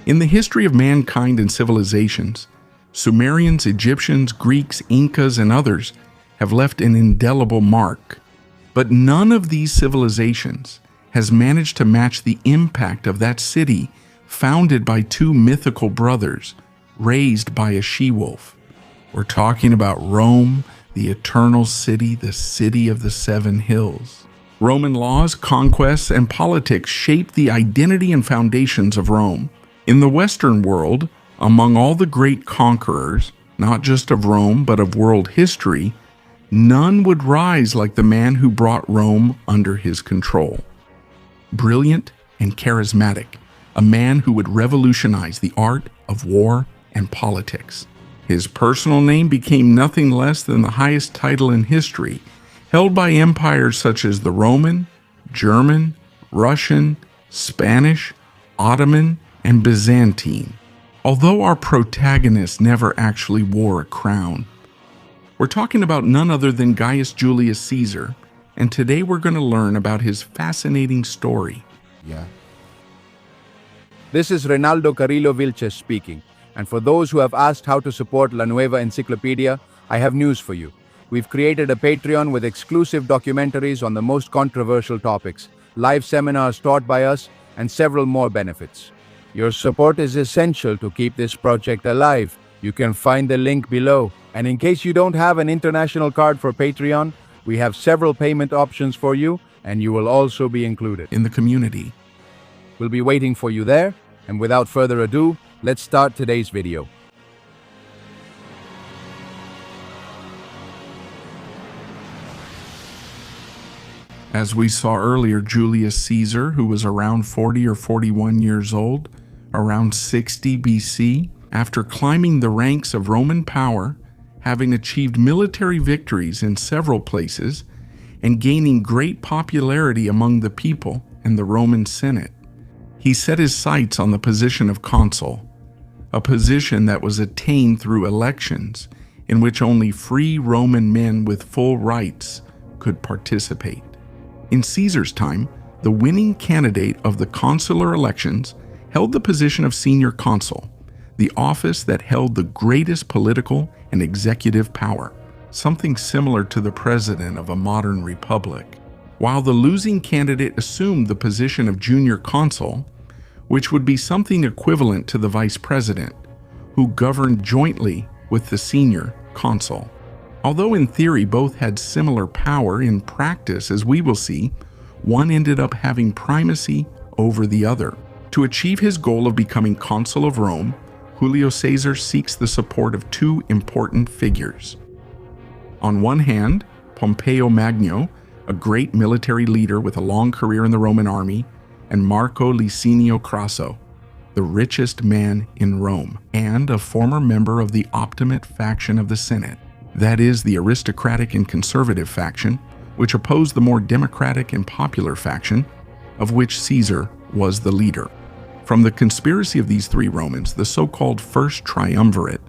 In the history of mankind and civilizations, Sumerians, Egyptians, Greeks, Incas, and others have left an indelible mark. But none of these civilizations has managed to match the impact of that city founded by two mythical brothers, raised by a she-wolf. We're talking about Rome, the eternal city, the city of the seven hills. Roman laws, conquests, and politics shaped the identity and foundations of Rome. In the Western world, among all the great conquerors, not just of Rome but of world history, none would rise like the man who brought Rome under his control. Brilliant and charismatic, a man who would revolutionize the art of war and politics. His personal name became nothing less than the highest title in history, held by empires such as the Roman, German, Russian, Spanish, Ottoman, and Byzantine. Although our protagonist never actually wore a crown. We're talking about none other than Gaius Julius Caesar, and today we're going to learn about his fascinating story. This is Reinaldo Carrillo Vilches speaking, and for those who have asked how to support La Nueva Enciclopedia, I have news for you. We've created a Patreon with exclusive documentaries on the most controversial topics, live seminars taught by us, and several more benefits. Your support is essential to keep this project alive. You can find the link below. And in case you don't have an international card for Patreon, we have several payment options for you, and you will also be included In the community. We'll be waiting for you there, and without further ado, let's start today's video. As we saw earlier, Julius Caesar, who was around 40 or 41 years old, around 60 BC, after climbing the ranks of Roman power, having achieved military victories in several places, and gaining great popularity among the people and the Roman Senate, he set his sights on the position of consul, a position that was attained through elections in which only free Roman men with full rights could participate. In Caesar's time, the winning candidate of the consular elections held the position of senior consul, the office that held the greatest political and executive power, something similar to the president of a modern republic, while the losing candidate assumed the position of junior consul, which would be something equivalent to the vice president, who governed jointly with the senior consul. Although in theory both had similar power, in practice, as we will see, one ended up having primacy over the other. To achieve his goal of becoming consul of Rome, Julius Caesar seeks the support of two important figures. On one hand, Pompeo Magno, a great military leader with a long career in the Roman army, and Marco Licinio Crasso, the richest man in Rome, and a former member of the Optimate faction of the Senate. That is, the aristocratic and conservative faction, which opposed the more democratic and popular faction, of which Caesar was the leader. From the conspiracy of these three Romans, the so-called First Triumvirate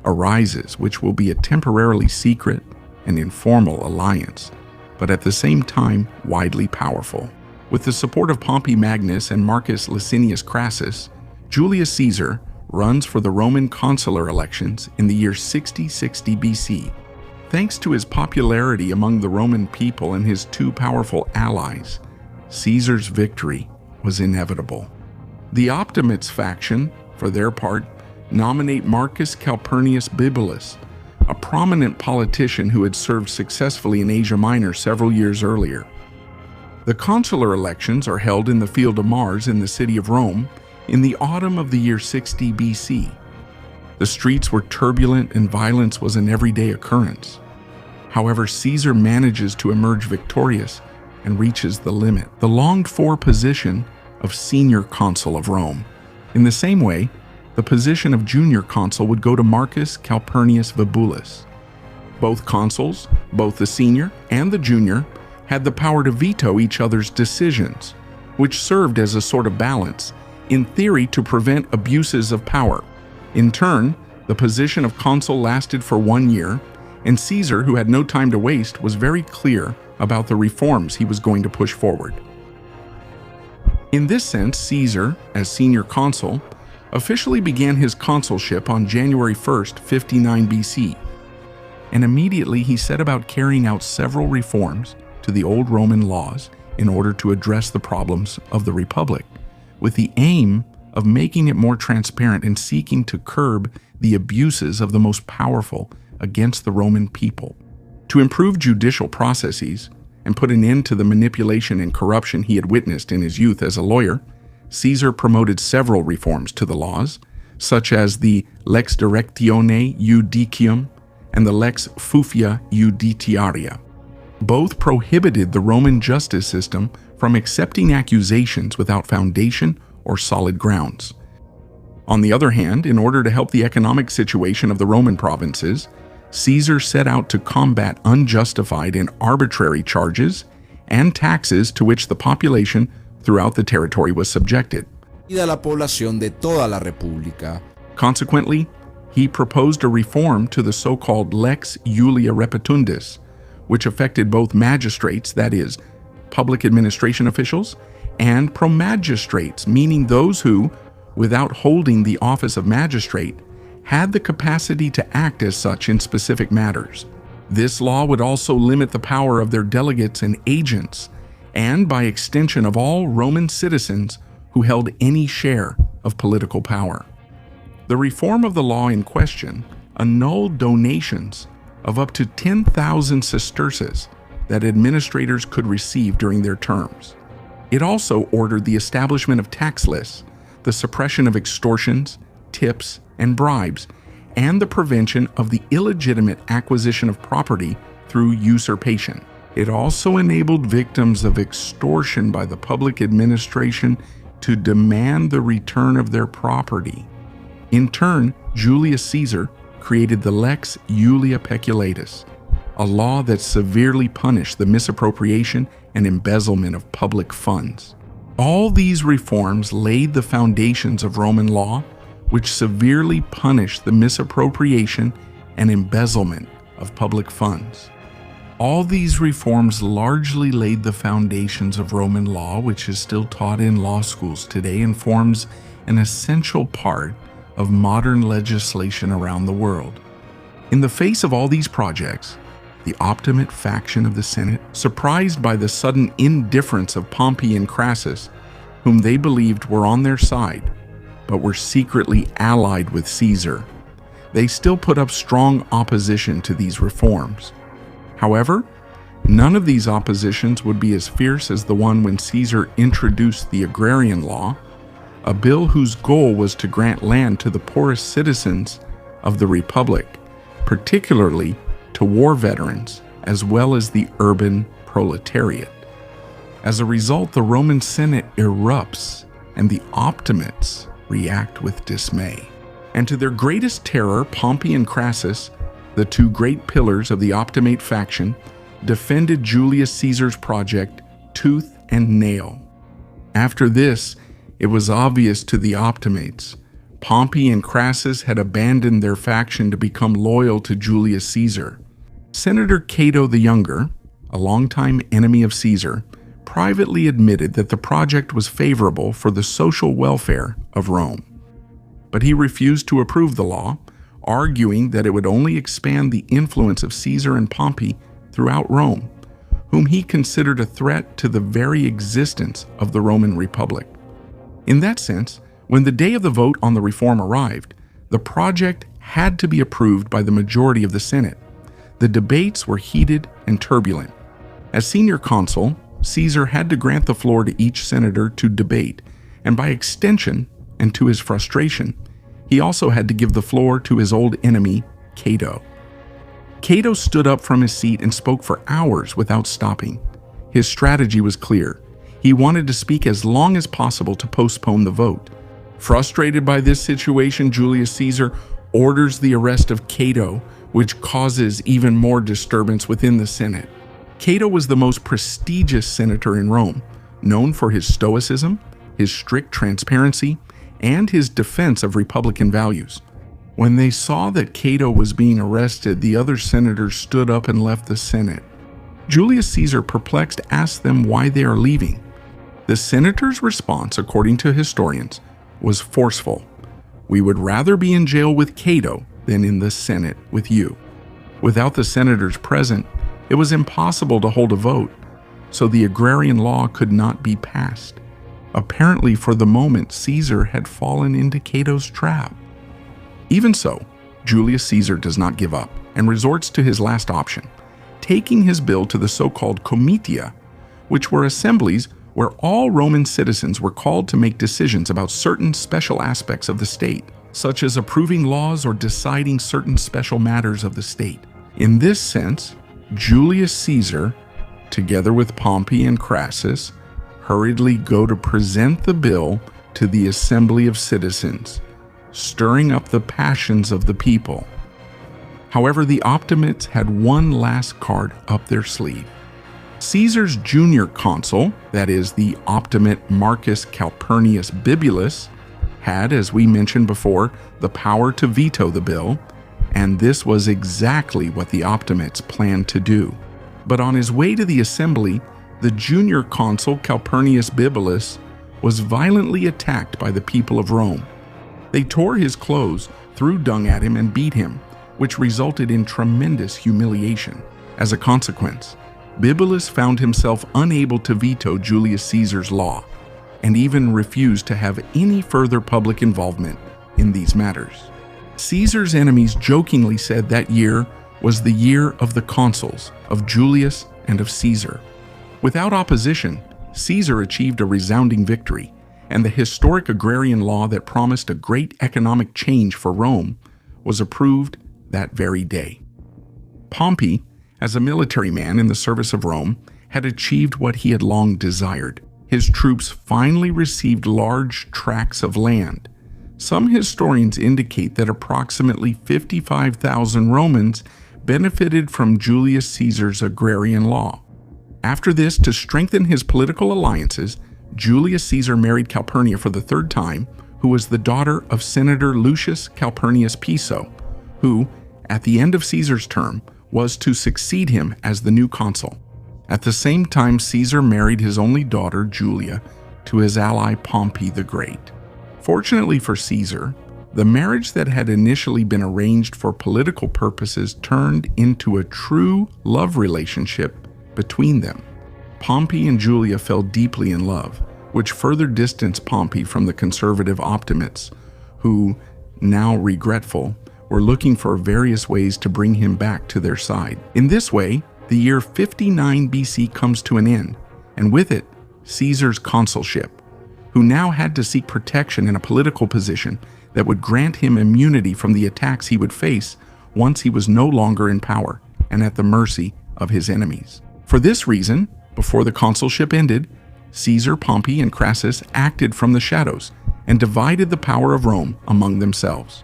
arises, which will be a temporarily secret and informal alliance, but at the same time widely powerful. With the support of Pompey Magnus and Marcus Licinius Crassus, Julius Caesar runs for the Roman consular elections in the year 60 BC. Thanks to his popularity among the Roman people and his two powerful allies, Caesar's victory was inevitable. The Optimates faction, for their part, nominate Marcus Calpurnius Bibulus, a prominent politician who had served successfully in Asia Minor several years earlier. The consular elections are held in the Field of Mars in the city of Rome in the autumn of the year 60 BC. The streets were turbulent and violence was an everyday occurrence. However, Caesar manages to emerge victorious and reaches the limit, the longed-for position of senior consul of Rome. In the same way, the position of junior consul would go to Marcus Calpurnius Bibulus. Both consuls, both the senior and the junior, had the power to veto each other's decisions, which served as a sort of balance, in theory to prevent abuses of power. In turn, the position of consul lasted for 1 year, and Caesar, who had no time to waste, was very clear about the reforms he was going to push forward. In this sense, Caesar, as senior consul, officially began his consulship on January 1st, 59 BC, and immediately he set about carrying out several reforms to the old Roman laws in order to address the problems of the Republic, with the aim of making it more transparent and seeking to curb the abuses of the most powerful against the Roman people. To improve judicial processes and put an end to the manipulation and corruption he had witnessed in his youth as a lawyer, Caesar promoted several reforms to the laws, such as the Lex Directione Judicium and the Lex Fufia Judiciaria. Both prohibited the Roman justice system from accepting accusations without foundation or solid grounds. On the other hand, in order to help the economic situation of the Roman provinces, Caesar set out to combat unjustified and arbitrary charges and taxes to which the population throughout the territory was subjected. La población de toda la República. Consequently, he proposed a reform to the so-called Lex Julia Repetundis, which affected both magistrates, that is, public administration officials, and promagistrates, meaning those who, without holding the office of magistrate, had the capacity to act as such in specific matters. This law would also limit the power of their delegates and agents, and by extension of all Roman citizens who held any share of political power. The reform of the law in question annulled donations of up to 10,000 sesterces that administrators could receive during their terms. It also ordered the establishment of tax lists, the suppression of extortions, tips, and bribes, and the prevention of the illegitimate acquisition of property through usurpation. It also enabled victims of extortion by the public administration to demand the return of their property. In turn, Julius Caesar created the Lex Julia Peculatus, a law that severely punished the misappropriation and embezzlement of public funds. All these reforms laid the foundations of Roman law, which severely punished the misappropriation and embezzlement of public funds. All these reforms largely laid the foundations of Roman law, which is still taught in law schools today and forms an essential part of modern legislation around the world. In the face of all these projects, the Optimate faction of the Senate, surprised by the sudden indifference of Pompey and Crassus, whom they believed were on their side, but were secretly allied with Caesar, they still put up strong opposition to these reforms. However, none of these oppositions would be as fierce as the one when Caesar introduced the Agrarian Law, a bill whose goal was to grant land to the poorest citizens of the Republic, particularly to war veterans, as well as the urban proletariat. As a result, the Roman Senate erupts, and the Optimates react with dismay. And to their greatest terror, Pompey and Crassus, the two great pillars of the Optimate faction, defended Julius Caesar's project tooth and nail. After this, it was obvious to the Optimates. Pompey and Crassus had abandoned their faction to become loyal to Julius Caesar. Senator Cato the Younger, a longtime enemy of Caesar, privately admitted that the project was favorable for the social welfare of Rome. But he refused to approve the law, arguing that it would only expand the influence of Caesar and Pompey throughout Rome, whom he considered a threat to the very existence of the Roman Republic. In that sense, when the day of the vote on the reform arrived, the project had to be approved by the majority of the Senate. The debates were heated and turbulent. As senior consul, Caesar had to grant the floor to each senator to debate, and by extension, and to his frustration, he also had to give the floor to his old enemy, Cato. Cato stood up from his seat and spoke for hours without stopping. His strategy was clear. He wanted to speak as long as possible to postpone the vote. Frustrated by this situation, Julius Caesar orders the arrest of Cato, which causes even more disturbance within the Senate. Cato was the most prestigious senator in Rome, known for his stoicism, his strict transparency, and his defense of republican values. When they saw that Cato was being arrested, the other senators stood up and left the Senate. Julius Caesar, perplexed, asked them why they are leaving. The senators' response, according to historians, was forceful. We would rather be in jail with Cato than in the Senate with you. Without the senators present, it was impossible to hold a vote, so the agrarian law could not be passed. Apparently, for the moment, Caesar had fallen into Cato's trap. Even so, Julius Caesar does not give up and resorts to his last option, taking his bill to the so-called comitia, which were assemblies where all Roman citizens were called to make decisions about certain special aspects of the state, such as approving laws or deciding certain special matters of the state. In this sense, Julius Caesar, together with Pompey and Crassus, hurriedly go to present the bill to the assembly of citizens, stirring up the passions of the people. However, the Optimates had one last card up their sleeve. Caesar's junior consul, that is, the Optimate Marcus Calpurnius Bibulus, had, as we mentioned before, the power to veto the bill, and this was exactly what the Optimates planned to do. But on his way to the assembly, the junior consul Calpurnius Bibulus was violently attacked by the people of Rome. They tore his clothes, threw dung at him, and beat him, which resulted in tremendous humiliation. As a consequence, Bibulus found himself unable to veto Julius Caesar's law, and even refused to have any further public involvement in these matters. Caesar's enemies jokingly said that year was the year of the consuls, of Julius and of Caesar. Without opposition, Caesar achieved a resounding victory, and the historic agrarian law that promised a great economic change for Rome was approved that very day. Pompey, as a military man in the service of Rome, had achieved what he had long desired. His troops finally received large tracts of land. Some historians indicate that approximately 55,000 Romans benefited from Julius Caesar's agrarian law. After this, to strengthen his political alliances, Julius Caesar married Calpurnia for the third time, who was the daughter of Senator Lucius Calpurnius Piso, who, at the end of Caesar's term, was to succeed him as the new consul. At the same time, Caesar married his only daughter, Julia, to his ally Pompey the Great. Fortunately for Caesar, the marriage that had initially been arranged for political purposes turned into a true love relationship between them. Pompey and Julia fell deeply in love, which further distanced Pompey from the conservative Optimates, who, now regretful, were looking for various ways to bring him back to their side. In this way, the year 59 BC comes to an end, and with it, Caesar's consulship, who now had to seek protection in a political position that would grant him immunity from the attacks he would face once he was no longer in power and at the mercy of his enemies. For this reason, before the consulship ended, Caesar, Pompey, and Crassus acted from the shadows and divided the power of Rome among themselves.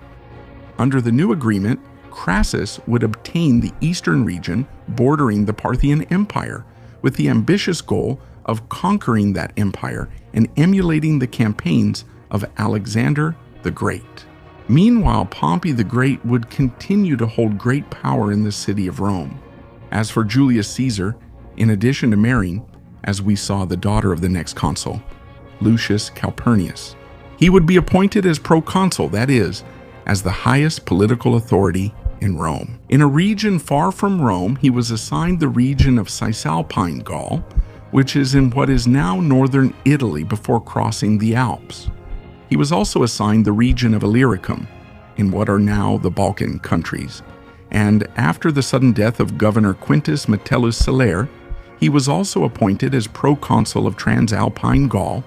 Under the new agreement, Crassus would obtain the eastern region bordering the Parthian Empire, with the ambitious goal of conquering that empire and emulating the campaigns of Alexander the Great. Meanwhile, Pompey the Great would continue to hold great power in the city of Rome. As for Julius Caesar, in addition to marrying, as we saw, the daughter of the next consul, Lucius Calpurnius, he would be appointed as proconsul, that is, as the highest political authority in Rome. In a region far from Rome, he was assigned the region of Cisalpine Gaul, which is in what is now northern Italy before crossing the Alps. He was also assigned the region of Illyricum, in what are now the Balkan countries. And after the sudden death of Governor Quintus Metellus Celer, he was also appointed as proconsul of Transalpine Gaul,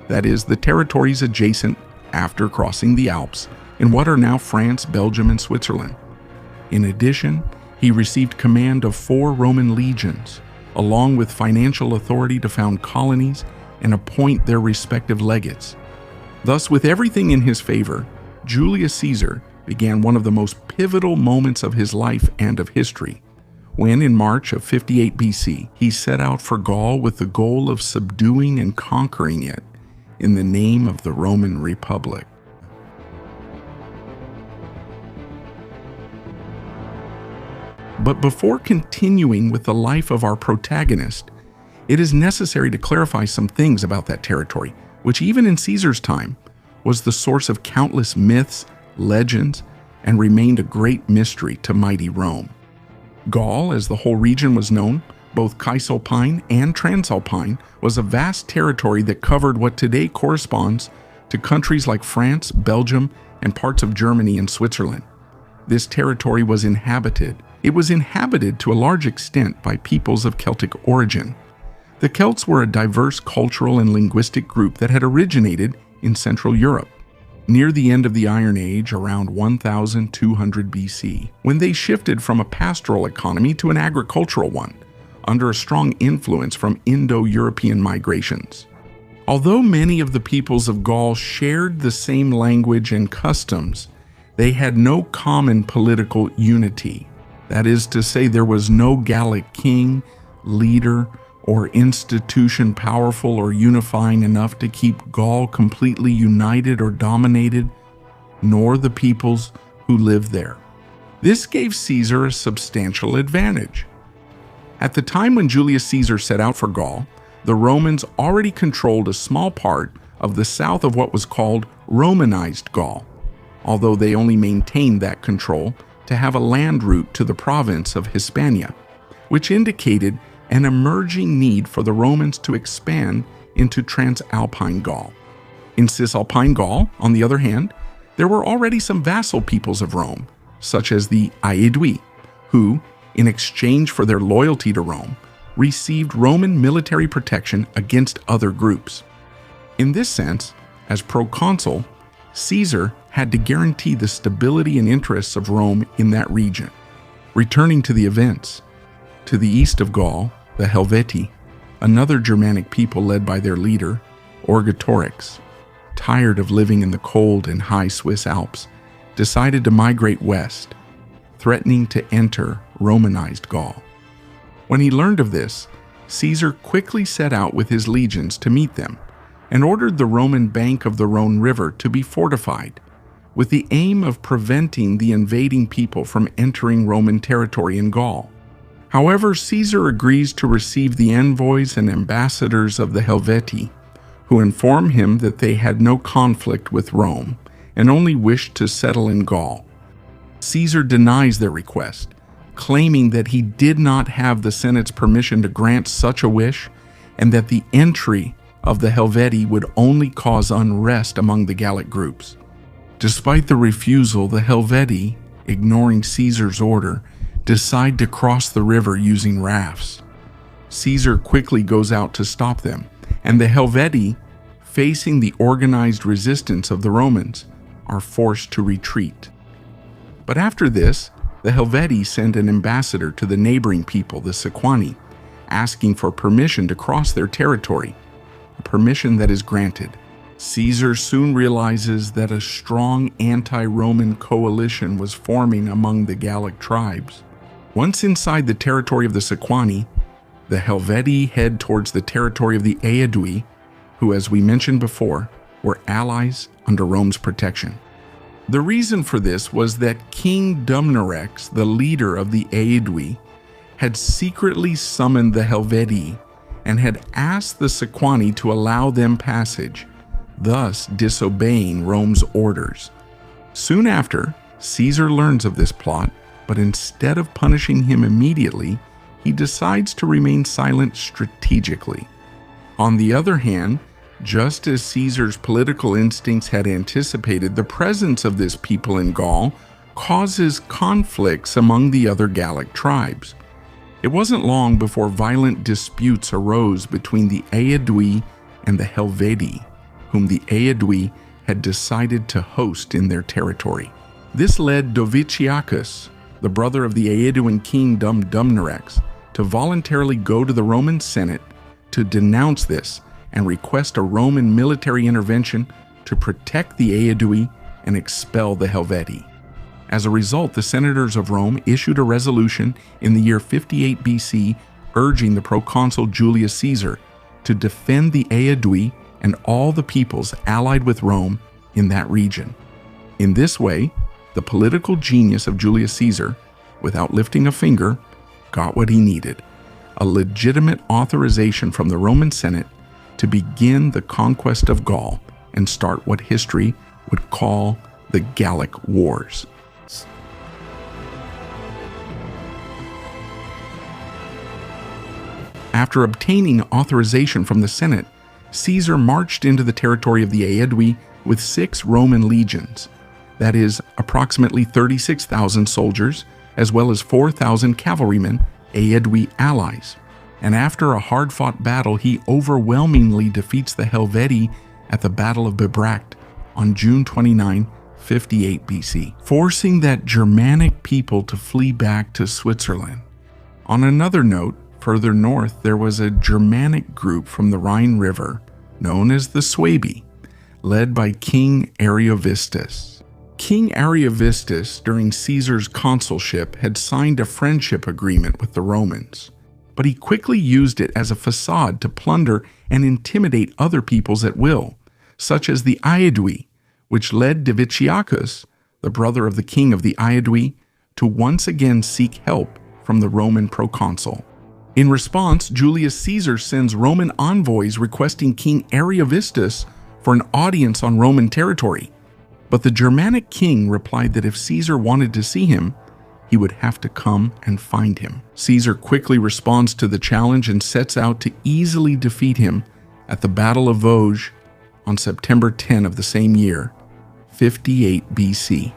that is, the territories adjacent after crossing the Alps, in what are now France, Belgium, and Switzerland. In addition, he received command of 4 Roman legions, along with financial authority to found colonies and appoint their respective legates. Thus, with everything in his favor, Julius Caesar began one of the most pivotal moments of his life and of history, when in March of 58 BC, he set out for Gaul with the goal of subduing and conquering it in the name of the Roman Republic. But before continuing with the life of our protagonist, it is necessary to clarify some things about that territory, which even in Caesar's time was the source of countless myths, legends, and remained a great mystery to mighty Rome. Gaul, as the whole region was known, both Cisalpine and Transalpine, was a vast territory that covered what today corresponds to countries like France, Belgium, and parts of Germany and Switzerland. This territory was inhabited. It was inhabited to a large extent by peoples of Celtic origin. The Celts were a diverse cultural and linguistic group that had originated in Central Europe near the end of the Iron Age around 1200 BC, when they shifted from a pastoral economy to an agricultural one, under a strong influence from Indo-European migrations. Although many of the peoples of Gaul shared the same language and customs, they had no common political unity. That is to say, there was no Gallic king, leader, or institution powerful or unifying enough to keep Gaul completely united or dominated, nor the peoples who lived there. This gave Caesar a substantial advantage. At the time when Julius Caesar set out for Gaul, the Romans already controlled a small part of the south of what was called Romanized Gaul, although they only maintained that control to have a land route to the province of Hispania, which indicated an emerging need for the Romans to expand into Transalpine Gaul. In Cisalpine Gaul, on the other hand, there were already some vassal peoples of Rome, such as the Aedui, who, in exchange for their loyalty to Rome, received Roman military protection against other groups. In this sense, as proconsul, Caesar had to guarantee the stability and interests of Rome in that region. Returning to the events, to the east of Gaul, the Helvetii, another Germanic people led by their leader, Orgetorix, tired of living in the cold and high Swiss Alps, decided to migrate west, threatening to enter Romanized Gaul. When he learned of this, Caesar quickly set out with his legions to meet them and ordered the Roman bank of the Rhone River to be fortified, with the aim of preventing the invading people from entering Roman territory in Gaul. However, Caesar agrees to receive the envoys and ambassadors of the Helvetii, who inform him that they had no conflict with Rome and only wished to settle in Gaul. Caesar denies their request, claiming that he did not have the Senate's permission to grant such a wish and that the entry of the Helvetii would only cause unrest among the Gallic groups. Despite the refusal, the Helvetii, ignoring Caesar's order, decide to cross the river using rafts. Caesar quickly goes out to stop them, and the Helvetii, facing the organized resistance of the Romans, are forced to retreat. But after this, the Helvetii send an ambassador to the neighboring people, the Sequani, asking for permission to cross their territory, a permission that is granted. Caesar soon realizes that a strong anti-Roman coalition was forming among the Gallic tribes. Once inside the territory of the Sequani, the Helvetii head towards the territory of the Aedui, who, as we mentioned before, were allies under Rome's protection. The reason for this was that King Dumnorix, the leader of the Aedui, had secretly summoned the Helvetii and had asked the Sequani to allow them passage, thus disobeying Rome's orders. Soon after, Caesar learns of this plot, but instead of punishing him immediately, he decides to remain silent strategically. On the other hand, just as Caesar's political instincts had anticipated, the presence of this people in Gaul causes conflicts among the other Gallic tribes. It wasn't long before violent disputes arose between the Aedui and the Helvetii, whom the Aedui had decided to host in their territory. This led Doviciacus, the brother of the Aeduan king Dumnorix, to voluntarily go to the Roman Senate to denounce this and request a Roman military intervention to protect the Aedui and expel the Helvetii. As a result, the senators of Rome issued a resolution in the year 58 BC urging the proconsul Julius Caesar to defend the Aedui and all the peoples allied with Rome in that region. In this way, the political genius of Julius Caesar, without lifting a finger, got what he needed: a legitimate authorization from the Roman Senate to begin the conquest of Gaul and start what history would call the Gallic Wars. After obtaining authorization from the Senate, Caesar marched into the territory of the Aedui with 6 Roman legions, that is, approximately 36,000 soldiers, as well as 4,000 cavalrymen, Aedui allies. And after a hard-fought battle, he overwhelmingly defeats the Helvetii at the Battle of Bibracte on June 29, 58 BC, forcing that Germanic people to flee back to Switzerland. On another note, further north, there was a Germanic group from the Rhine River, known as the Suebi, led by King Ariovistus. King Ariovistus, during Caesar's consulship, had signed a friendship agreement with the Romans, but he quickly used it as a facade to plunder and intimidate other peoples at will, such as the Aedui, which led Diviciacus, the brother of the king of the Aedui, to once again seek help from the Roman proconsul. In response, Julius Caesar sends Roman envoys requesting King Ariovistus for an audience on Roman territory. But the Germanic king replied that if Caesar wanted to see him, he would have to come and find him. Caesar quickly responds to the challenge and sets out to easily defeat him at the Battle of Vosges on September 10 of the same year, 58 BC.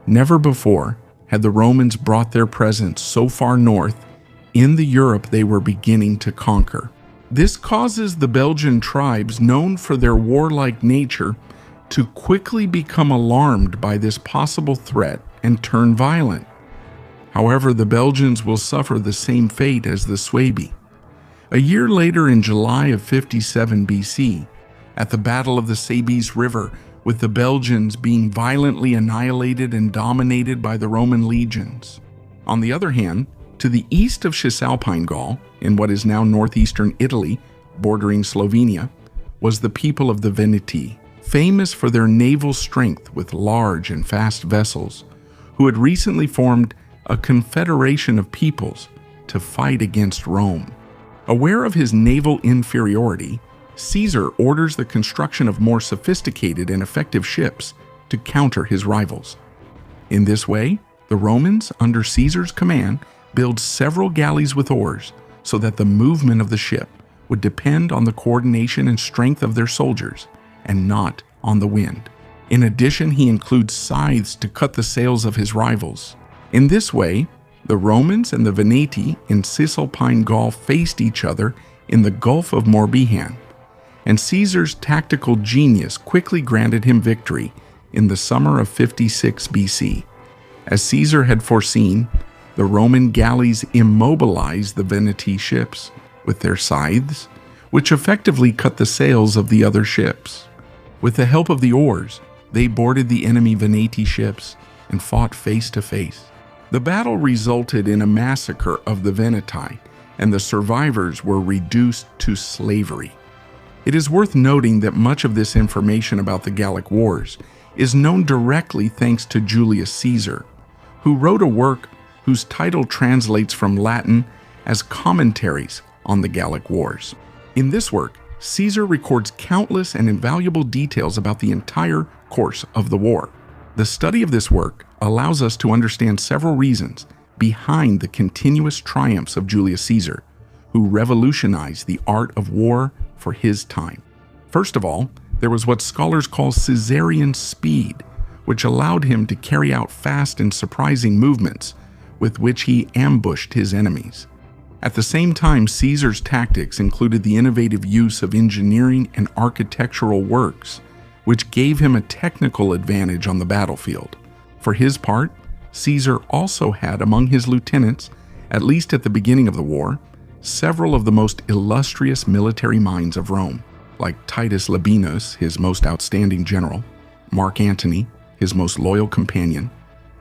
Never before had the Romans brought their presence so far north in the Europe they were beginning to conquer. This causes the Belgian tribes, known for their warlike nature, to quickly become alarmed by this possible threat and turn violent. However, the Belgians will suffer the same fate as the Suebi. A year later, in July of 57 BC, at the Battle of the Sabis River, with the Belgians being violently annihilated and dominated by the Roman legions. On the other hand, to the east of Cisalpine Gaul, in what is now northeastern Italy, bordering Slovenia, was the people of the Veneti, famous for their naval strength with large and fast vessels, who had recently formed a confederation of peoples to fight against Rome. Aware of his naval inferiority, Caesar orders the construction of more sophisticated and effective ships to counter his rivals. In this way, the Romans, under Caesar's command, build several galleys with oars so that the movement of the ship would depend on the coordination and strength of their soldiers and not on the wind. In addition, he includes scythes to cut the sails of his rivals. In this way, the Romans and the Veneti in Cisalpine Gaul faced each other in the Gulf of Morbihan, and Caesar's tactical genius quickly granted him victory in the summer of 56 BC. As Caesar had foreseen, the Roman galleys immobilized the Veneti ships with their scythes, which effectively cut the sails of the other ships. With the help of the oars, they boarded the enemy Veneti ships and fought face to face. The battle resulted in a massacre of the Veneti, and the survivors were reduced to slavery. It is worth noting that much of this information about the Gallic Wars is known directly thanks to Julius Caesar, who wrote a work whose title translates from Latin as Commentaries on the Gallic Wars. In this work, Caesar records countless and invaluable details about the entire course of the war. The study of this work allows us to understand several reasons behind the continuous triumphs of Julius Caesar, who revolutionized the art of war for his time. First of all, there was what scholars call Caesarian speed, which allowed him to carry out fast and surprising movements with which he ambushed his enemies. At the same time, Caesar's tactics included the innovative use of engineering and architectural works, which gave him a technical advantage on the battlefield. For his part, Caesar also had among his lieutenants, at least at the beginning of the war, several of the most illustrious military minds of Rome, like Titus Labienus, his most outstanding general, Mark Antony, his most loyal companion,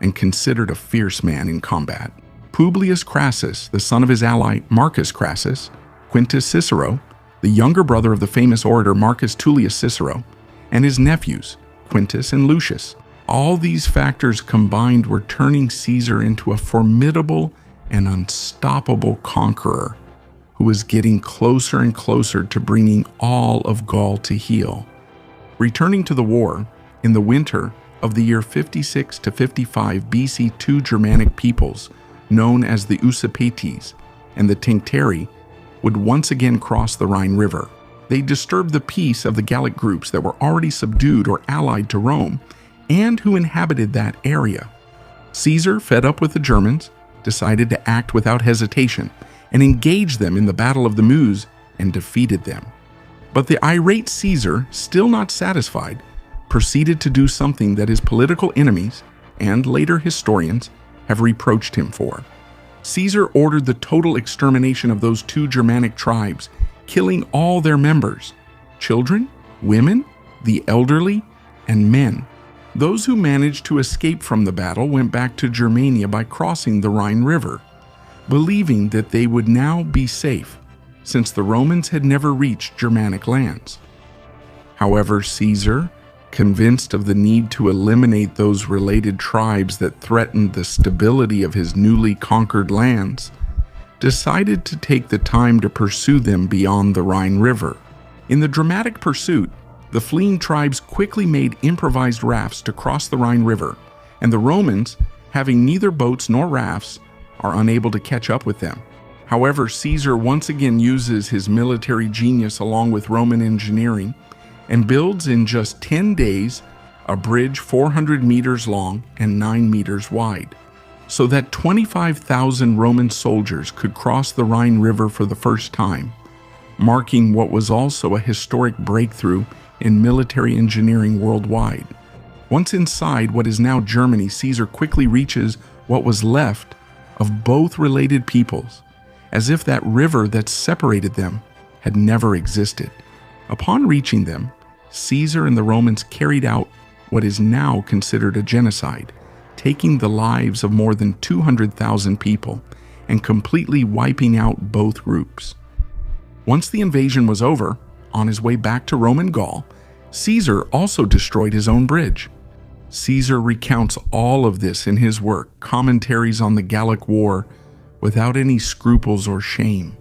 and considered a fierce man in combat, Publius Crassus, the son of his ally Marcus Crassus, Quintus Cicero, the younger brother of the famous orator Marcus Tullius Cicero, and his nephews, Quintus and Lucius. All these factors combined were turning Caesar into a formidable and unstoppable conqueror who was getting closer and closer to bringing all of Gaul to heel. Returning to the war, in the winter of the year 56 to 55 BC, two Germanic peoples, known as the Usipetes and the Tencteri, would once again cross the Rhine River. They disturbed the peace of the Gallic groups that were already subdued or allied to Rome and who inhabited that area. Caesar, fed up with the Germans, decided to act without hesitation and engage them in the Battle of the Meuse and defeated them. But the irate Caesar, still not satisfied, proceeded to do something that his political enemies and later historians have reproached him for. Caesar ordered the total extermination of those two Germanic tribes, killing all their members: children, women, the elderly, and men. Those who managed to escape from the battle went back to Germania by crossing the Rhine River, believing that they would now be safe, since the Romans had never reached Germanic lands. However, Caesar, convinced of the need to eliminate those related tribes that threatened the stability of his newly conquered lands, decided to take the time to pursue them beyond the Rhine River. In the dramatic pursuit, the fleeing tribes quickly made improvised rafts to cross the Rhine River, and the Romans, having neither boats nor rafts, are unable to catch up with them. However, Caesar once again uses his military genius along with Roman engineering and builds in just 10 days a bridge 400 meters long and 9 meters wide, so that 25,000 Roman soldiers could cross the Rhine River for the first time, marking what was also a historic breakthrough in military engineering worldwide. Once inside what is now Germany, Caesar quickly reaches what was left of both related peoples, as if that river that separated them had never existed. Upon reaching them, Caesar and the Romans carried out what is now considered a genocide, taking the lives of more than 200,000 people and completely wiping out both groups. Once the invasion was over, on his way back to Roman Gaul, Caesar also destroyed his own bridge. Caesar recounts all of this in his work, Commentaries on the Gallic War, without any scruples or shame.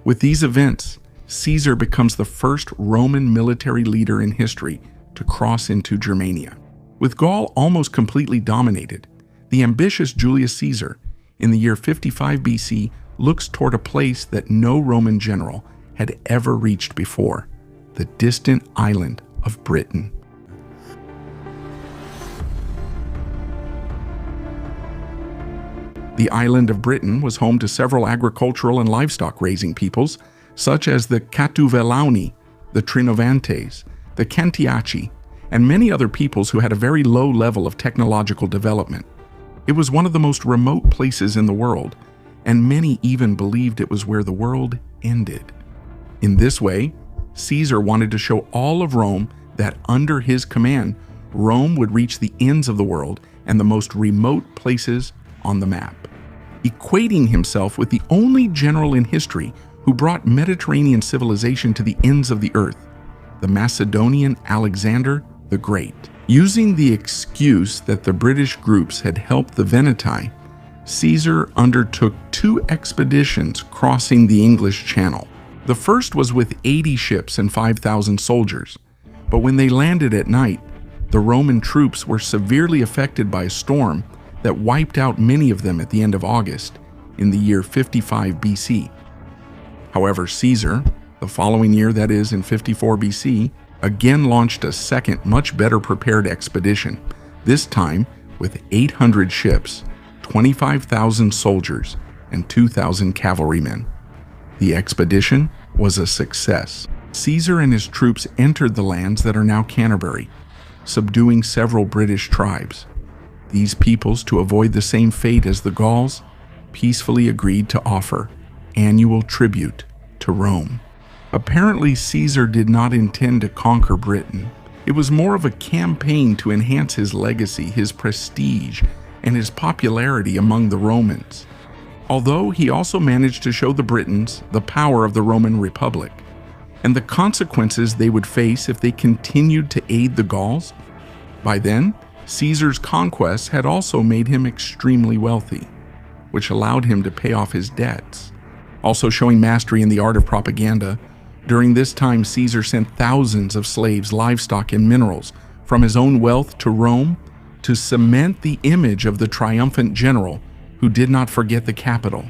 With these events, Caesar becomes the first Roman military leader in history to cross into Germania. With Gaul almost completely dominated, the ambitious Julius Caesar, in the year 55 BC, looks toward a place that no Roman general had ever reached before: the distant island of Britain. The island of Britain was home to several agricultural and livestock-raising peoples, such as the Catuvelauni, the Trinovantes, the Cantiaci, and many other peoples who had a very low level of technological development. It was one of the most remote places in the world, and many even believed it was where the world ended. In this way, Caesar wanted to show all of Rome that under his command, Rome would reach the ends of the world and the most remote places on the map, equating himself with the only general in history who brought Mediterranean civilization to the ends of the earth, the Macedonian Alexander the Great. Using the excuse that the British groups had helped the Veneti, Caesar undertook 2 expeditions crossing the English Channel. The first was with 80 ships and 5,000 soldiers, but when they landed at night, the Roman troops were severely affected by a storm that wiped out many of them at the end of August in the year 55 BC. However, Caesar, the following year, that is in 54 BC, again launched a second, much better prepared expedition, this time with 800 ships, 25,000 soldiers, and 2,000 cavalrymen. The expedition was a success. Caesar and his troops entered the lands that are now Canterbury, subduing several British tribes. These peoples, to avoid the same fate as the Gauls, peacefully agreed to offer annual tribute to Rome. Apparently, Caesar did not intend to conquer Britain. It was more of a campaign to enhance his legacy, his prestige, and his popularity among the Romans. Although he also managed to show the Britons the power of the Roman Republic and the consequences they would face if they continued to aid the Gauls. By then, Caesar's conquests had also made him extremely wealthy, which allowed him to pay off his debts. Also showing mastery in the art of propaganda, During this time, Caesar sent thousands of slaves, livestock, and minerals from his own wealth to Rome to cement the image of the triumphant general who did not forget the capital.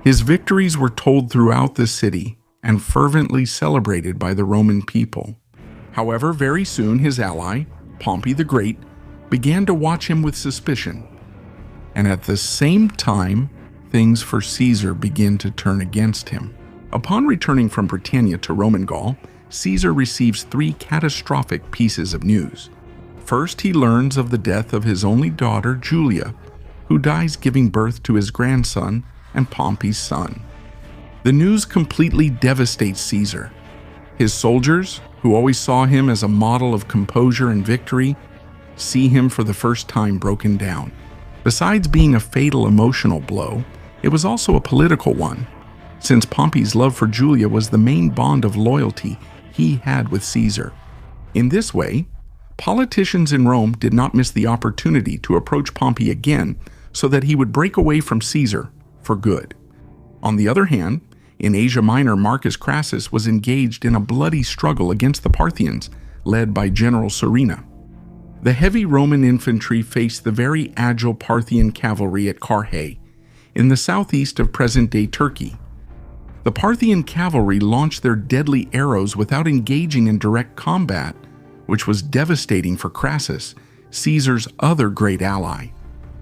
His victories were told throughout the city and fervently celebrated by the Roman people. However, very soon his ally, Pompey the Great, began to watch him with suspicion. And at the same time, things for Caesar begin to turn against him. Upon returning from Britannia to Roman Gaul, Caesar receives 3 catastrophic pieces of news. First, he learns of the death of his only daughter, Julia, who dies giving birth to his grandson and Pompey's son. The news completely devastates Caesar. His soldiers, who always saw him as a model of composure and victory, see him for the first time broken down. Besides being a fatal emotional blow, it was also a political one, since Pompey's love for Julia was the main bond of loyalty he had with Caesar. In this way, politicians in Rome did not miss the opportunity to approach Pompey again so that he would break away from Caesar for good. On the other hand, in Asia Minor, Marcus Crassus was engaged in a bloody struggle against the Parthians, led by General Serena. The heavy Roman infantry faced the very agile Parthian cavalry at Carrhae, in the southeast of present-day Turkey. The Parthian cavalry launched their deadly arrows without engaging in direct combat, which was devastating for Crassus, Caesar's other great ally.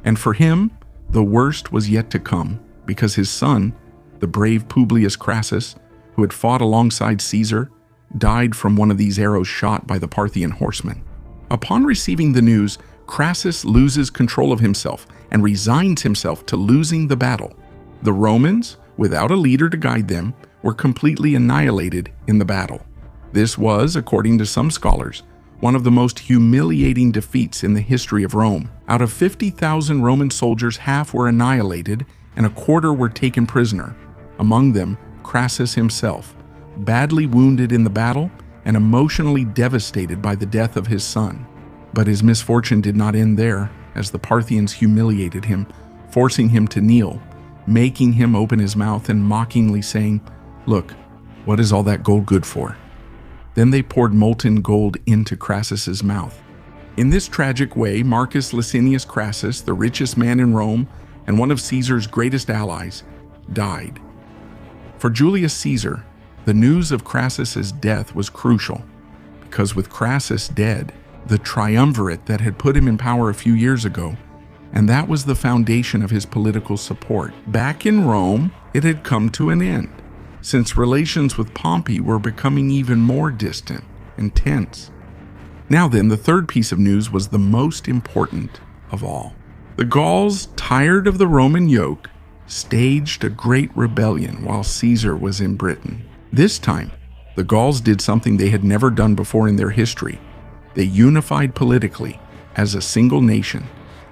And for him, the worst was yet to come, because his son, the brave Publius Crassus, who had fought alongside Caesar, died from one of these arrows shot by the Parthian horsemen. Upon receiving the news, Crassus loses control of himself and resigns himself to losing the battle. The Romans, without a leader to guide them, were completely annihilated in the battle. This was, according to some scholars, one of the most humiliating defeats in the history of Rome. Out of 50,000 Roman soldiers, half were annihilated and a quarter were taken prisoner. Among them, Crassus himself, badly wounded in the battle and emotionally devastated by the death of his son. But his misfortune did not end there, as the Parthians humiliated him, forcing him to kneel, making him open his mouth and mockingly saying, "Look, what is all that gold good for?" Then they poured molten gold into Crassus's mouth. In this tragic way, Marcus Licinius Crassus, the richest man in Rome and one of Caesar's greatest allies, died. For Julius Caesar, the news of Crassus's death was crucial, because with Crassus dead, the Triumvirate that had put him in power a few years ago, and that was the foundation of his political support. Back in Rome, it had come to an end, since relations with Pompey were becoming even more distant and tense. Now then, the third piece of news was the most important of all. The Gauls, tired of the Roman yoke, staged a great rebellion while Caesar was in Britain. This time, the Gauls did something they had never done before in their history. They unified politically as a single nation,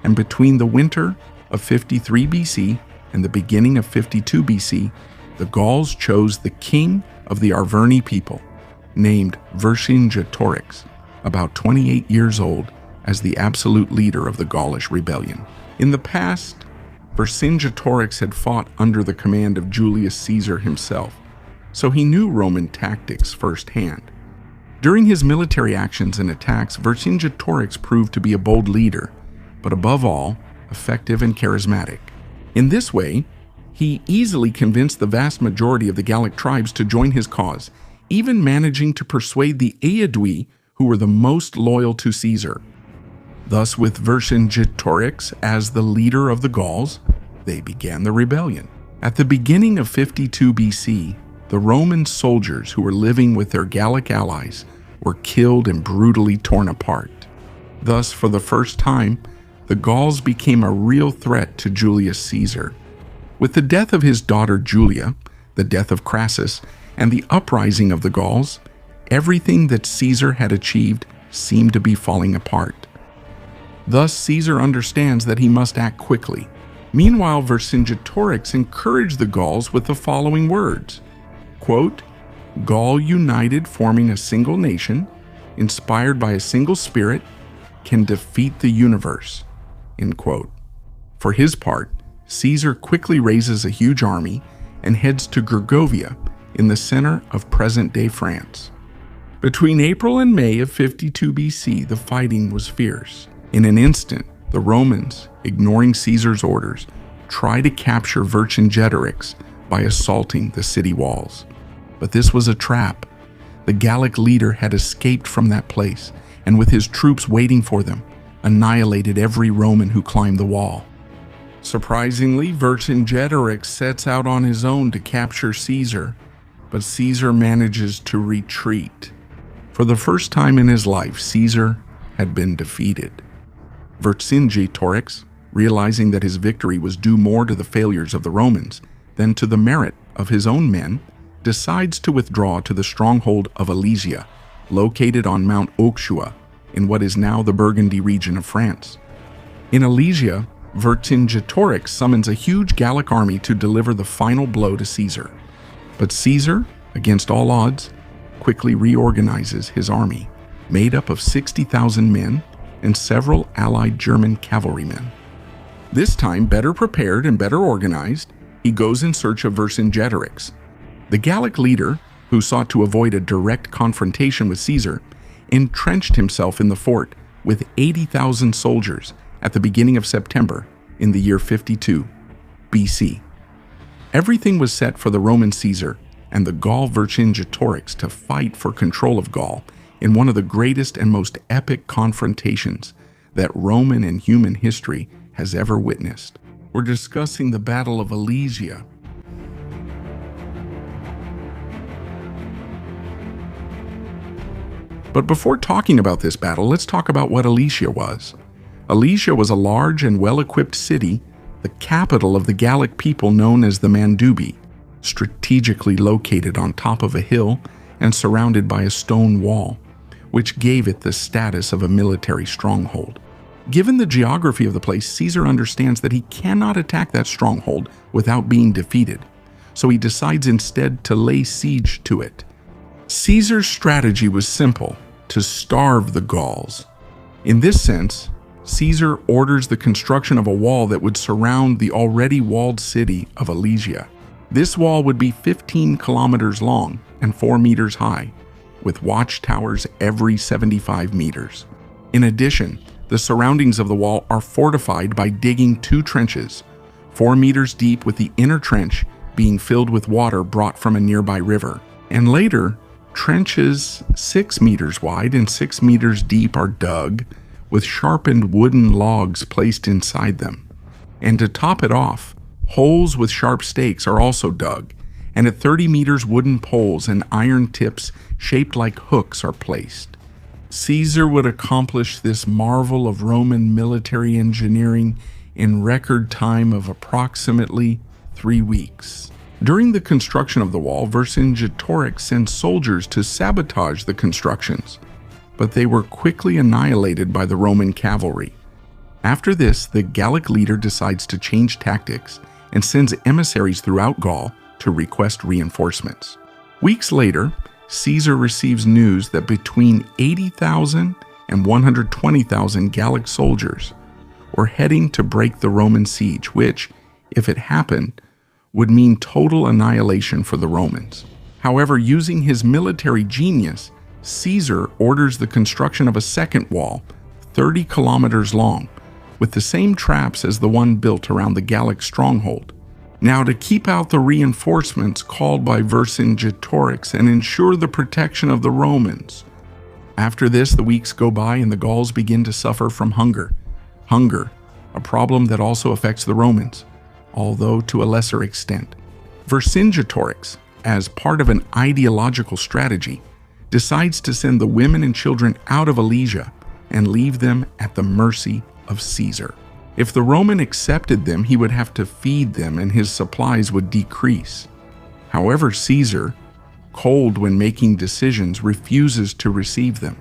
and between the winter of 53 BC and the beginning of 52 BC, the Gauls chose the king of the Arverni people, named Vercingetorix, about 28 years old, as the absolute leader of the Gaulish rebellion. In the past, Vercingetorix had fought under the command of Julius Caesar himself, so he knew Roman tactics firsthand. During his military actions and attacks, Vercingetorix proved to be a bold leader, but above all, effective and charismatic. In this way, he easily convinced the vast majority of the Gallic tribes to join his cause, even managing to persuade the Aedui, who were the most loyal to Caesar. Thus, with Vercingetorix as the leader of the Gauls, they began the rebellion. At the beginning of 52 BC, the Roman soldiers who were living with their Gallic allies were killed and brutally torn apart. Thus, for the first time, the Gauls became a real threat to Julius Caesar. With the death of his daughter Julia, the death of Crassus, and the uprising of the Gauls, everything that Caesar had achieved seemed to be falling apart. Thus, Caesar understands that he must act quickly. Meanwhile, Vercingetorix encouraged the Gauls with the following words, quote, "Gaul united, forming a single nation, inspired by a single spirit, can defeat the universe," end quote. For his part, Caesar quickly raises a huge army and heads to Gergovia, in the center of present-day France. Between April and May of 52 BC, the fighting was fierce. In an instant, the Romans, ignoring Caesar's orders, tried to capture Vercingetorix by assaulting the city walls. But this was a trap. The Gallic leader had escaped from that place, and with his troops waiting for them, annihilated every Roman who climbed the wall. Surprisingly, Vercingetorix sets out on his own to capture Caesar, but Caesar manages to retreat. For the first time in his life, Caesar had been defeated. Vercingetorix, realizing that his victory was due more to the failures of the Romans than to the merit of his own men, decides to withdraw to the stronghold of Alesia, located on Mount Auxois, in what is now the Burgundy region of France. In Alesia, Vercingetorix summons a huge Gallic army to deliver the final blow to Caesar. But Caesar, against all odds, quickly reorganizes his army, made up of 60,000 men and several allied German cavalrymen. This time, better prepared and better organized, he goes in search of Vercingetorix. The Gallic leader, who sought to avoid a direct confrontation with Caesar, entrenched himself in the fort with 80,000 soldiers at the beginning of September in the year 52 BC. Everything was set for the Roman Caesar and the Gaul Vercingetorix to fight for control of Gaul in one of the greatest and most epic confrontations that Roman and human history has ever witnessed. We're discussing the Battle of Alesia. But before talking about this battle, let's talk about what Alesia was. Alesia was a large and well-equipped city, the capital of the Gallic people known as the Mandubi, strategically located on top of a hill and surrounded by a stone wall, which gave it the status of a military stronghold. Given the geography of the place, Caesar understands that he cannot attack that stronghold without being defeated, so he decides instead to lay siege to it. Caesar's strategy was simple: to starve the Gauls. In this sense, Caesar orders the construction of a wall that would surround the already walled city of Alesia. This wall would be 15 kilometers long and 4 meters high, with watchtowers every 75 meters. In addition, the surroundings of the wall are fortified by digging 2 trenches, 4 meters deep, with the inner trench being filled with water brought from a nearby river. And later, trenches 6 meters wide and 6 meters deep are dug, with sharpened wooden logs placed inside them. And to top it off, holes with sharp stakes are also dug, and at 30 meters wooden poles and iron tips shaped like hooks are placed. Caesar would accomplish this marvel of Roman military engineering in record time of approximately 3 weeks. During the construction of the wall, Vercingetorix sent soldiers to sabotage the constructions, but they were quickly annihilated by the Roman cavalry. After this, the Gallic leader decides to change tactics and sends emissaries throughout Gaul to request reinforcements. Weeks later, Caesar receives news that between 80,000 and 120,000 Gallic soldiers were heading to break the Roman siege, which, if it happened, would mean total annihilation for the Romans. However, using his military genius, Caesar orders the construction of a second wall, 30 kilometers long, with the same traps as the one built around the Gallic stronghold. Now, to keep out the reinforcements called by Vercingetorix and ensure the protection of the Romans. After this, the weeks go by and the Gauls begin to suffer from hunger. Hunger, a problem that also affects the Romans, although to a lesser extent. Vercingetorix, as part of an ideological strategy, decides to send the women and children out of Alesia and leave them at the mercy of Caesar. If the Roman accepted them, he would have to feed them and his supplies would decrease. However, Caesar, cold when making decisions, refuses to receive them.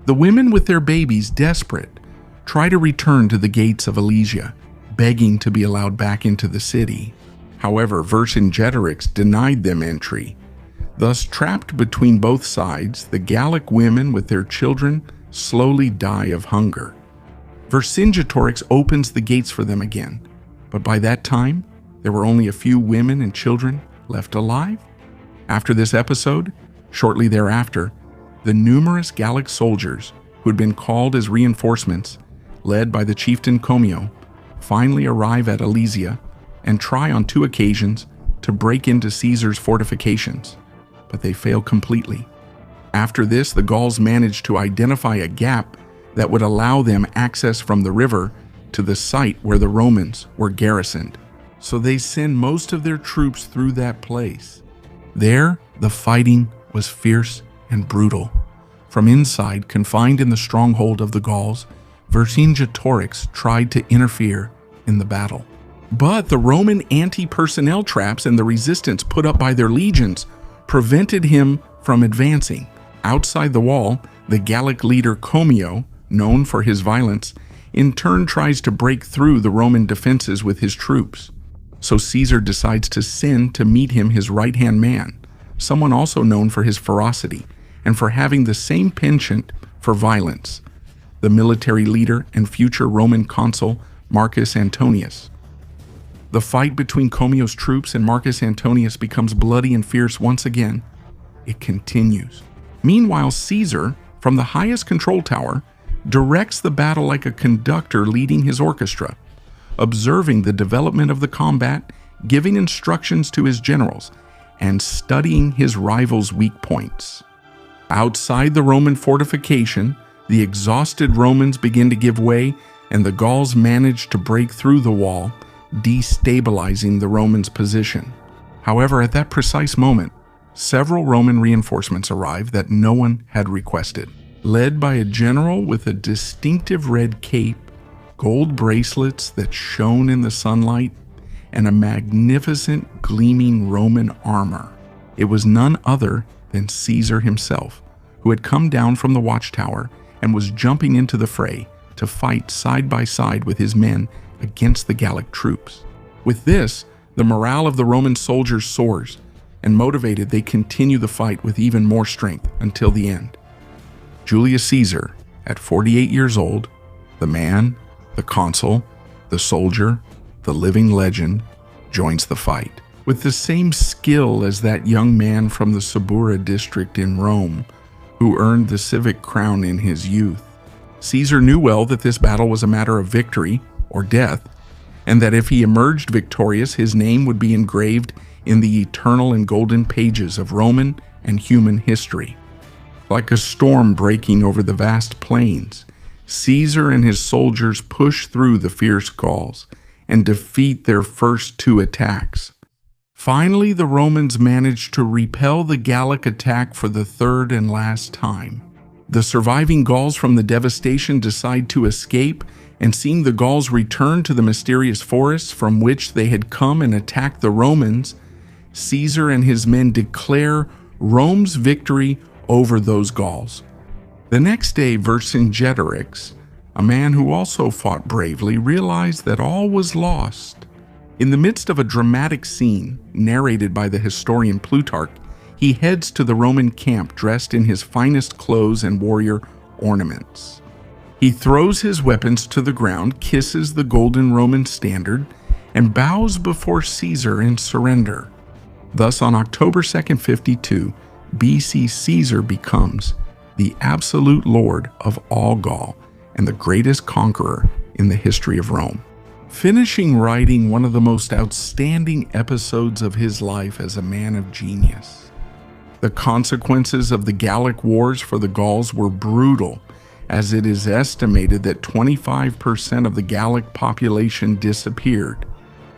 The women with their babies, desperate, try to return to the gates of Alesia, begging to be allowed back into the city. However, Vercingetorix denied them entry. Thus, trapped between both sides, the Gallic women with their children slowly die of hunger. Vercingetorix opens the gates for them again, but by that time, there were only a few women and children left alive. After this episode, shortly thereafter, the numerous Gallic soldiers who had been called as reinforcements, led by the chieftain Comio, finally arrive at Alesia and try on 2 occasions to break into Caesar's fortifications, but they fail completely. After this, the Gauls manage to identify a gap that would allow them access from the river to the site where the Romans were garrisoned. So they send most of their troops through that place. There, the fighting was fierce and brutal. From inside, confined in the stronghold of the Gauls, Vercingetorix tried to interfere in the battle. But the Roman anti-personnel traps and the resistance put up by their legions prevented him from advancing. Outside the wall, the Gallic leader Comio, known for his violence, in turn tries to break through the Roman defenses with his troops. So Caesar decides to send to meet him his right-hand man, someone also known for his ferocity and for having the same penchant for violence, the military leader and future Roman consul Marcus Antonius. The fight between Comio's troops and Marcus Antonius becomes bloody and fierce once again. It continues. Meanwhile, Caesar, from the highest control tower, directs the battle like a conductor leading his orchestra, observing the development of the combat, giving instructions to his generals, and studying his rivals' weak points. Outside the Roman fortification, the exhausted Romans begin to give way, and the Gauls manage to break through the wall, destabilizing the Romans' position. However, at that precise moment, several Roman reinforcements arrive that no one had requested. Led by a general with a distinctive red cape, gold bracelets that shone in the sunlight, and a magnificent gleaming Roman armor. It was none other than Caesar himself, who had come down from the watchtower and was jumping into the fray to fight side by side with his men against the Gallic troops. With this, the morale of the Roman soldiers soars, and motivated, they continue the fight with even more strength until the end. Julius Caesar, at 48 years old, the man, the consul, the soldier, the living legend, joins the fight. With the same skill as that young man from the Subura district in Rome, who earned the civic crown in his youth. Caesar knew well that this battle was a matter of victory or death, and that if he emerged victorious, his name would be engraved in the eternal and golden pages of Roman and human history. Like a storm breaking over the vast plains, Caesar and his soldiers push through the fierce Gauls and defeat their first 2 attacks. Finally, the Romans managed to repel the Gallic attack for the 3rd and last time. The surviving Gauls from the devastation decide to escape, and seeing the Gauls return to the mysterious forests from which they had come and attacked the Romans, Caesar and his men declare Rome's victory over those Gauls. The next day, Vercingetorix, a man who also fought bravely, realized that all was lost. In the midst of a dramatic scene narrated by the historian Plutarch, he heads to the Roman camp dressed in his finest clothes and warrior ornaments. He throws his weapons to the ground, kisses the golden Roman standard, and bows before Caesar in surrender. Thus, on October 2nd, 52, BC, Caesar becomes the absolute lord of all Gaul and the greatest conqueror in the history of Rome, finishing writing one of the most outstanding episodes of his life as a man of genius. The consequences of the Gallic Wars for the Gauls were brutal, as it is estimated that 25% of the Gallic population disappeared.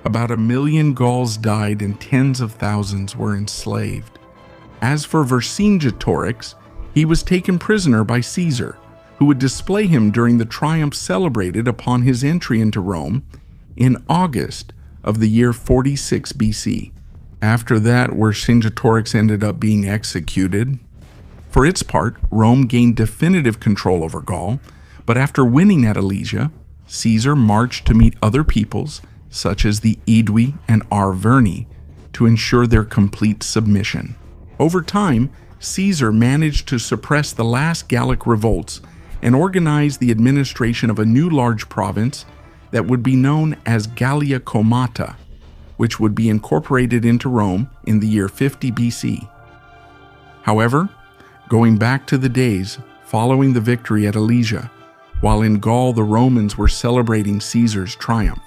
About 1 million Gauls died and tens of thousands were enslaved. As for Vercingetorix, he was taken prisoner by Caesar, who would display him during the triumph celebrated upon his entry into Rome in August of the year 46 BC. After that, Vercingetorix ended up being executed. For its part, Rome gained definitive control over Gaul, but after winning at Alesia, Caesar marched to meet other peoples, such as the Aedui and Arverni, to ensure their complete submission. Over time, Caesar managed to suppress the last Gallic revolts and organize the administration of a new large province that would be known as Gallia Comata, which would be incorporated into Rome in the year 50 BC. However, going back to the days following the victory at Alesia, while in Gaul the Romans were celebrating Caesar's triumph.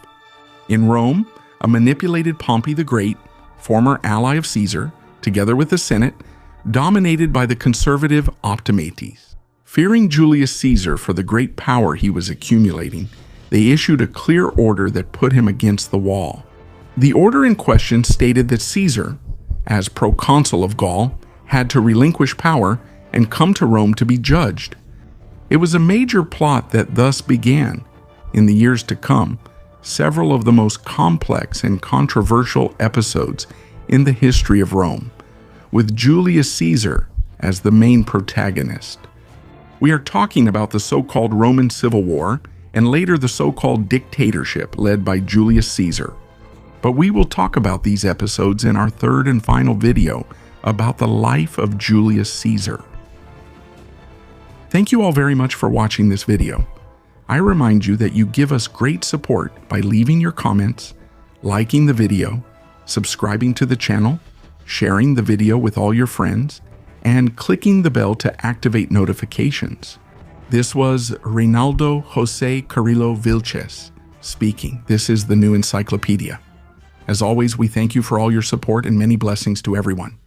In Rome, a manipulated Pompey the Great, former ally of Caesar, together with the Senate, dominated by the conservative Optimates. Fearing Julius Caesar for the great power he was accumulating, they issued a clear order that put him against the wall. The order in question stated that Caesar, as proconsul of Gaul, had to relinquish power and come to Rome to be judged. It was a major plot that thus began, in the years to come, several of the most complex and controversial episodes in the history of Rome, with Julius Caesar as the main protagonist. We are talking about the so-called Roman Civil War and later the so-called dictatorship led by Julius Caesar. But we will talk about these episodes in our third and final video about the life of Julius Caesar. Thank you all very much for watching this video. I remind you that you give us great support by leaving your comments, liking the video, subscribing to the channel, sharing the video with all your friends, and clicking the bell to activate notifications. This was Reinaldo José Carrillo Vilches speaking. This is the new encyclopedia. As always, we thank you for all your support and many blessings to everyone.